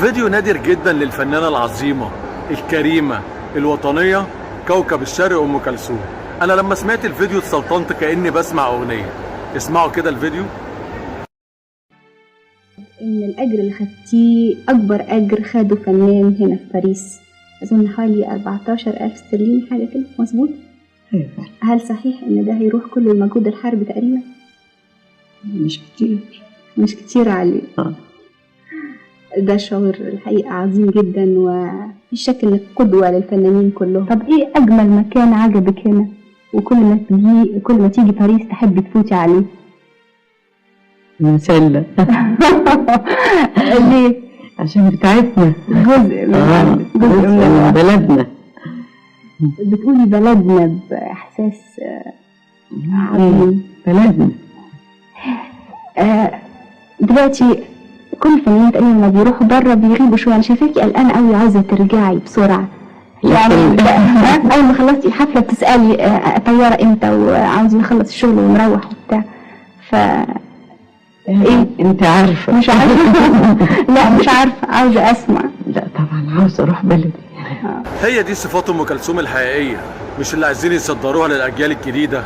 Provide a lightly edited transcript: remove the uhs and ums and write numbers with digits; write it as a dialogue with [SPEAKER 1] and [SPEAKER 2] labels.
[SPEAKER 1] فيديو نادر جدا للفنانة العظيمة الكريمة الوطنية كوكب الشرق أم كلثوم. أنا لما سمعت الفيديو اتسلطنت كأني بسمع أغنية. اسمعوا كده الفيديو.
[SPEAKER 2] إن الأجر اللي خدتيه أكبر أجر خده فنان هنا في باريس، أظن حوالي 14,000 استرليني حاجة كده، مظبوط؟ هل صحيح إن ده هيروح كل المجهود الحرب تقريبا؟
[SPEAKER 3] مش كتير.
[SPEAKER 2] مش كتير عليه. ده شعور الحقيقة عظيم جدا، ومفيش شك إنك قدوة للفنانين كلهم. طب إيه أجمل مكان عجبك هنا وكل ما تيجي باريس تحبي تفوتي عليه؟
[SPEAKER 3] مسلة.
[SPEAKER 2] ليه؟
[SPEAKER 3] عشان بتاعتنا،
[SPEAKER 2] جزء من
[SPEAKER 3] بلدنا.
[SPEAKER 2] بتقولي بلدنا بإحساس عظيم.
[SPEAKER 3] بلدنا.
[SPEAKER 2] دلوقتي كل الفنانين تقريبا لما بيروحوا بره بيغيبوا شويه، انا شايفاكي قلقانه قوي عاوزه ترجعي بسرعه، يعني اول ما خلصتي الحفله بتسالي طياره امتى وعاوزين نخلص الشغل ونروح وبتاع. ف
[SPEAKER 3] ايه انت عارفه؟
[SPEAKER 2] مش عارفه. لا مش عارفه، عاوزه اسمع.
[SPEAKER 3] لا طبعا عاوزه اروح بلدي.
[SPEAKER 1] هي دي صفات أم كلثوم الحقيقية، مش اللي عايزين يصدروها للأجيال الجديدة.